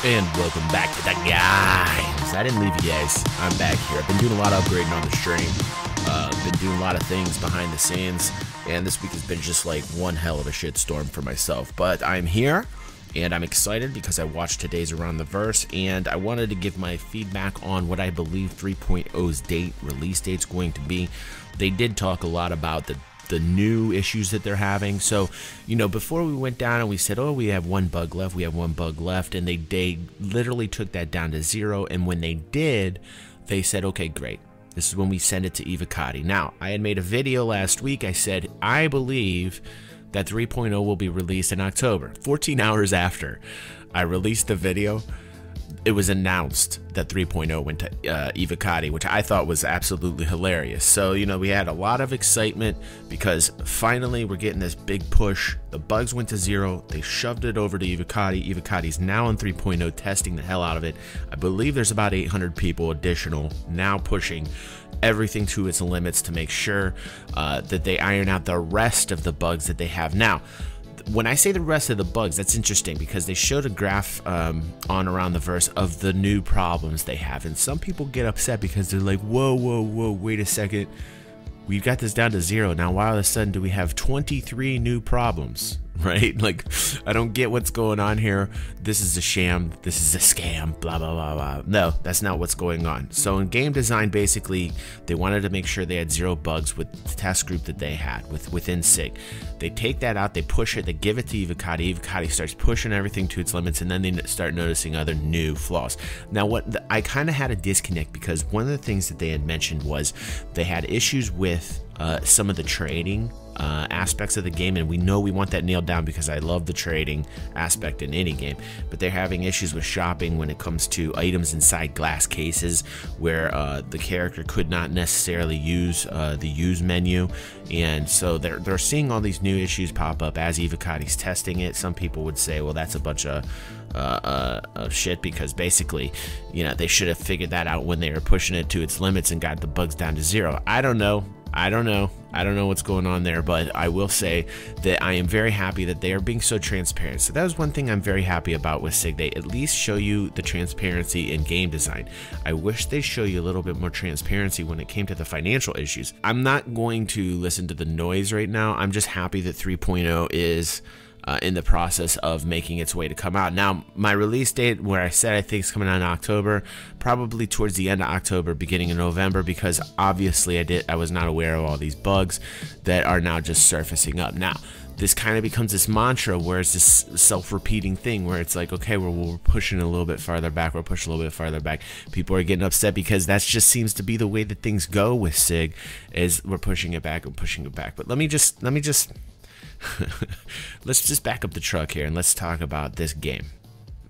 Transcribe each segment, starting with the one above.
And welcome back to DaGaimez. I didn't leave you guys. I'm back here. I've been doing a lot of upgrading on the stream. Been doing a lot of things behind the scenes, and this week has been just like one hell of a shitstorm for myself. But I'm here, and I'm excited because I watched today's Around the Verse, and I wanted to give my feedback on what I believe 3.0's release date's going to be. They did talk a lot about the new issues that they're having. So, you know, before we went down and we said, oh, we have one bug left, and they literally took that down to 0. And when they did, they said, okay, great, this is when we send it to Evocati. Now, I had made a video last week. I said I believe that 3.0 will be released in October. 14 hours after I released the video, it was announced that 3.0 went to Evocati, which I thought was absolutely hilarious. So, you know, we had a lot of excitement because finally we're getting this big push. The bugs went to 0. They shoved it over to Evocati. Evocati's now on 3.0, testing the hell out of it. I believe there's about 800 people additional now pushing everything to its limits to make sure that they iron out the rest of the bugs that they have now. When I say the rest of the bugs, that's interesting because they showed a graph on Around the Verse of the new problems they have, and some people get upset because they're like, whoa, wait a second, we got this down to 0. Now why all of a sudden do we have 23 new problems? Right? Like, I don't get what's going on here. This is a sham. This is a scam. Blah, blah, blah, blah. No, that's not what's going on. So in game design, basically, they wanted to make sure they had 0 bugs with the test group that they had within SIG. They take that out, they push it, they give it to Evocati. Evocati starts pushing everything to its limits, and then they start noticing other new flaws. Now, I kind of had a disconnect because one of the things that they had mentioned was they had issues with some of the trading aspects of the game, and we want that nailed down because I love the trading aspect in any game, but they're having issues with shopping when it comes to items inside glass cases where the character could not necessarily use the use menu, and so they're seeing all these new issues pop up as Evocati's testing it. Some people would say, well, that's a bunch of shit because basically, you know, they should have figured that out when they were pushing it to its limits and got the bugs down to 0. I don't know what's going on there, but I will say that I am very happy that they are being so transparent. So that was one thing I'm very happy about with SIG. They at least show you the transparency in game design. I wish they show you a little bit more transparency when it came to the financial issues. I'm not going to listen to the noise right now. I'm just happy that 3.0 is in the process of making its way to come out. Now, my release date, where I said I think it's coming out in October, probably towards the end of October, beginning of November, because obviously I was not aware of all these bugs that are now just surfacing up. Now, this kind of becomes this mantra where it's this self-repeating thing where it's like, okay, we're pushing a little bit farther back, we're pushing a little bit farther back. People are getting upset because that just seems to be the way that things go with SIG, is we're pushing it back and pushing it back. But let me just let's just back up the truck here and let's talk about this game.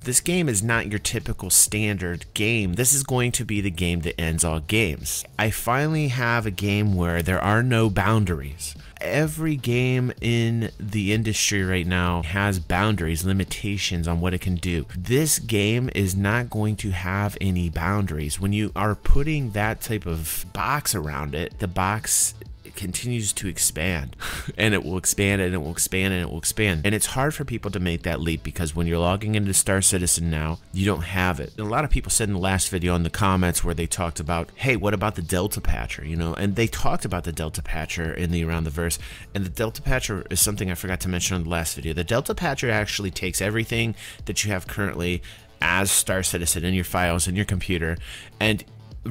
This game is not your typical standard game. This is going to be the game that ends all games. I finally have a game where there are no boundaries. Every game in the industry right now has boundaries, limitations on what it can do. This game is not going to have any boundaries. When you are putting that type of box around it, the box continues to expand, and it will expand, and it will expand, and it will expand. And it's hard for people to make that leap because when you're logging into Star Citizen now, you don't have it. And a lot of people said in the last video in the comments where they talked about, hey, what about the Delta Patcher, you know? And they talked about the Delta Patcher in the Around the Verse, and the Delta Patcher is something I forgot to mention on the last video. The Delta Patcher actually takes everything that you have currently as Star Citizen in your files in your computer, and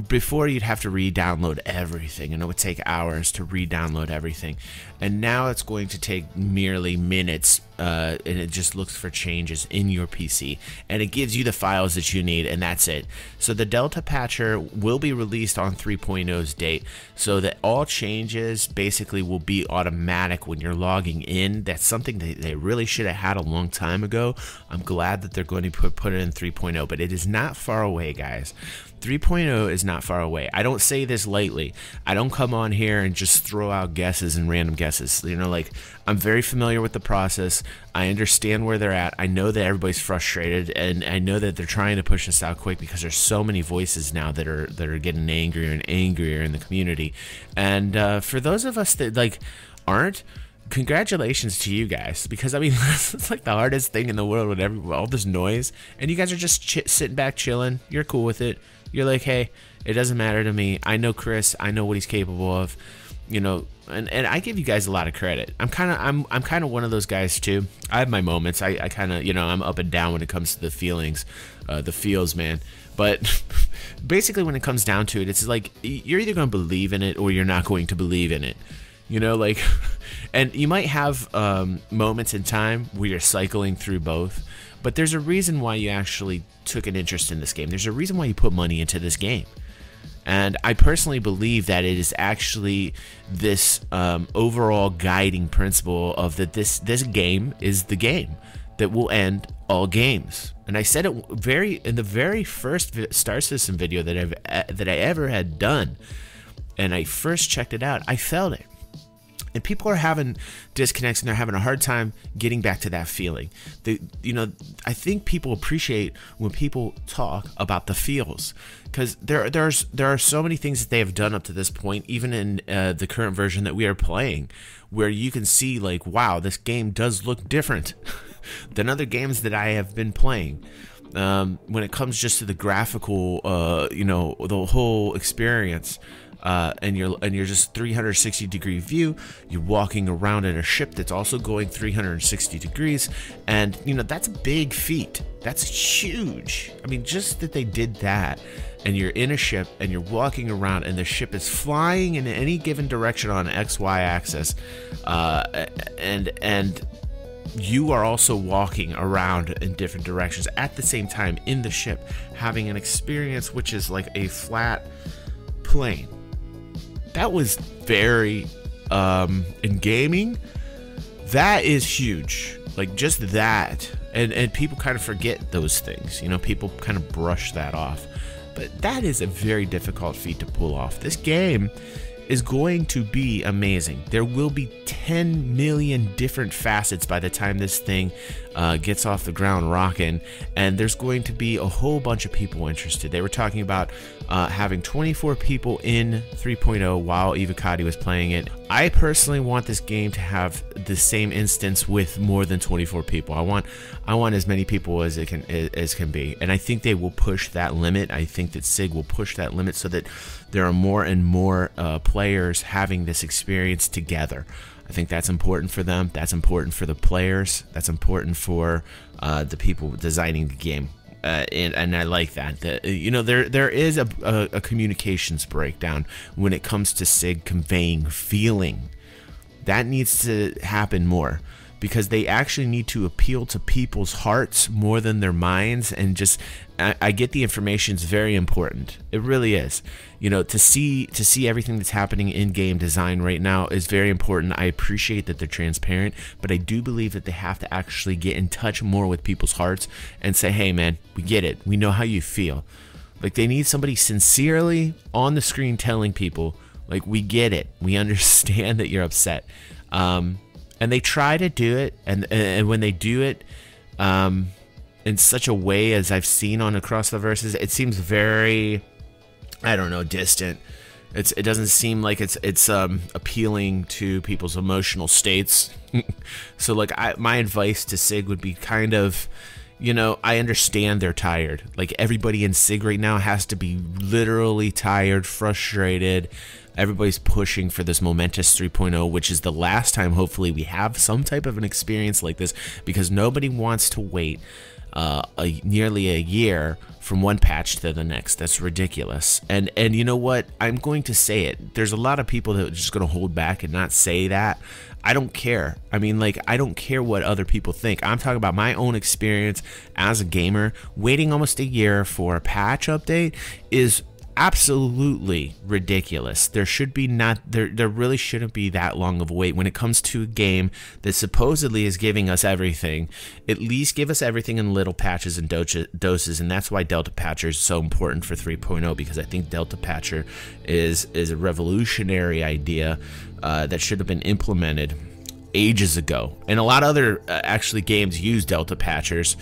before you'd have to re-download everything, and it would take hours to re-download everything, and now it's going to take merely minutes, and it just looks for changes in your PC, and it gives you the files that you need, and that's it. So the Delta Patcher will be released on 3.0's date, so that all changes basically will be automatic when you're logging in. That's something that they really should have had a long time ago. I'm glad that they're going to put it in 3.0, but it is not far away, guys. 3.0 is not far away. I don't say this lightly. I don't come on here and just throw out guesses and random guesses. You know, like, I'm very familiar with the process. I understand where they're at. I know that everybody's frustrated, and I know that they're trying to push this out quick because there's so many voices now that are getting angrier and angrier in the community. And for those of us that like aren't, congratulations to you guys, because I mean, it's like the hardest thing in the world with all this noise, and you guys are just sitting back chilling. You're cool with it. You're like, hey, it doesn't matter to me. I know Chris. I know what he's capable of, you know. And I give you guys a lot of credit. I'm kind of one of those guys too. I have my moments. I kind of, you know, I'm up and down when it comes to the feelings, the feels, man. But basically, when it comes down to it, it's like you're either going to believe in it or you're not going to believe in it. You know, like, and you might have moments in time where you're cycling through both, but there's a reason why you actually took an interest in this game. There's a reason why you put money into this game. And I personally believe that it is actually this overall guiding principle of that this game is the game that will end all games. And I said it in the very first Star System video that I ever had done, and I first checked it out. I felt it. And people are having disconnects, and they're having a hard time getting back to that feeling. You know, I think people appreciate when people talk about the feels, because there are so many things that they have done up to this point, even in the current version that we are playing, where you can see like, wow, this game does look different than other games that I have been playing. When it comes just to the graphical, you know, the whole experience. And you're just 360-degree view. You're walking around in a ship that's also going 360 degrees, and you know that's a big feat. That's huge. I mean, just that they did that, and you're in a ship and you're walking around, and the ship is flying in any given direction on XY axis, and you are also walking around in different directions at the same time in the ship, having an experience which is like a flat plane. That was very, in gaming, that is huge. Like, just that. And people kind of forget those things. You know, people kind of brush that off. But that is a very difficult feat to pull off. This game is going to be amazing. There will be 10 million different facets by the time this thing gets off the ground rocking, and there's going to be a whole bunch of people interested. They were talking about having 24 people in 3.0 while Evocati was playing it. I personally want this game to have the same instance with more than 24 people. I want as many people as it can be, and I think they will push that limit. I think that SIG will push that limit so that there are more and more players having this experience together. I think that's important for them. That's important for the players. That's important for the people designing the game. And I like that. You know, there is a communications breakdown when it comes to SIG conveying feeling. That needs to happen more, because they actually need to appeal to people's hearts more than their minds. And just, I get the information is very important. It really is. You know, to see everything that's happening in game design right now is very important. I appreciate that they're transparent, but I do believe that they have to actually get in touch more with people's hearts and say, hey man, we get it. We know how you feel. Like, they need somebody sincerely on the screen telling people, like, we get it. We understand that you're upset. And they try to do it, and when they do it in such a way as I've seen on Across the Verses, it seems very, I don't know, distant. It doesn't seem like it's appealing to people's emotional states. So like, my advice to SIG would be kind of, you know, I understand they're tired. Like, everybody in SIG right now has to be literally tired, frustrated. Everybody's pushing for this momentous 3.0, which is the last time, hopefully, we have some type of an experience like this, because nobody wants to wait nearly a year from one patch to the next. That's ridiculous. And you know what? I'm going to say it. There's a lot of people that are just going to hold back and not say that. I don't care. I mean, like, I don't care what other people think. I'm talking about my own experience as a gamer. Waiting almost a year for a patch update is absolutely ridiculous. There really shouldn't be that long of a wait when it comes to a game that supposedly is giving us everything. At least give us everything in little patches and doses, and that's why Delta Patcher is so important for 3.0, because I think Delta Patcher is a revolutionary idea that should have been implemented ages ago. And a lot of other actually games use Delta Patchers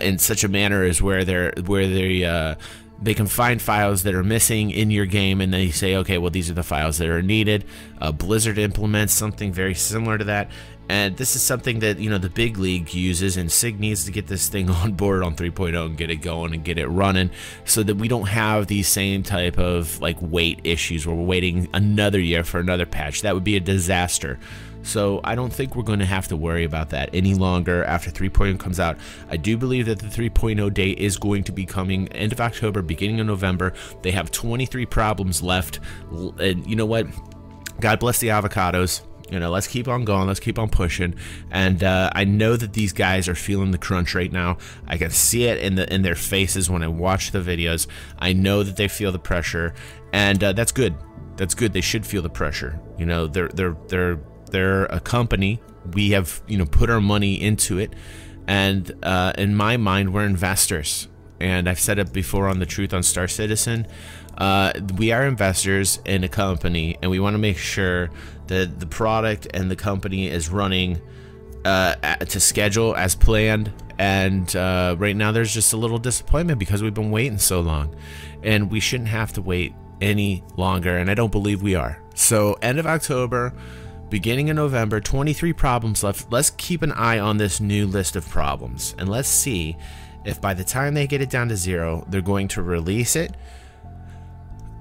in such a manner as where they They can find files that are missing in your game, and they say, okay, well, these are the files that are needed. Blizzard implements something very similar to that. And this is something that, you know, the big league uses, and SIG needs to get this thing on board on 3.0 and get it going and get it running so that we don't have these same type of like wait issues where we're waiting another year for another patch. That would be a disaster. So I don't think we're going to have to worry about that any longer after 3.0 comes out. I do believe that the 3.0 date is going to be coming end of October, beginning of November. They have 23 problems left. And you know what? God bless the avocados. You know, let's keep on going. Let's keep on pushing. And I know that these guys are feeling the crunch right now. I can see it in their faces when I watch the videos. I know that they feel the pressure, and that's good. That's good. They should feel the pressure. You know, they're a company. We have, you know, put our money into it, and in my mind, we're investors. And I've said it before on The Truth on Star Citizen. We are investors in a company, and we want to make sure that the product and the company is running to schedule as planned. And right now there's just a little disappointment because we've been waiting so long, and we shouldn't have to wait any longer, and I don't believe we are. So end of October, beginning of November, 23 problems left. Let's keep an eye on this new list of problems, and let's see if by the time they get it down to 0, they're going to release it.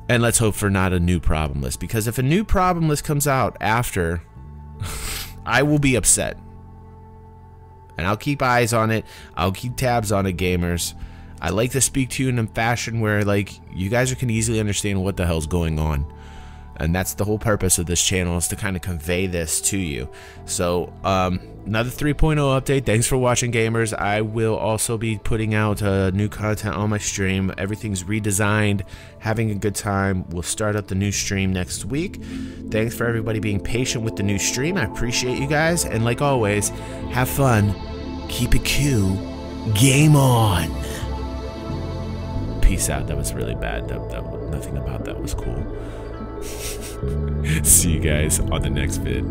And let's hope for not a new problem list, because if a new problem list comes out after, I will be upset. And I'll keep eyes on it. I'll keep tabs on it, gamers. I like to speak to you in a fashion where, like, you guys can easily understand what the hell's going on. And that's the whole purpose of this channel, is to kind of convey this to you. So, another 3.0 update. Thanks for watching, gamers. I will also be putting out new content on my stream. Everything's redesigned, having a good time. We'll start up the new stream next week. Thanks for everybody being patient with the new stream. I appreciate you guys. And like always, have fun, keep it cool, game on. Peace out. That was really bad. Nothing about that was cool. See you guys on the next vid.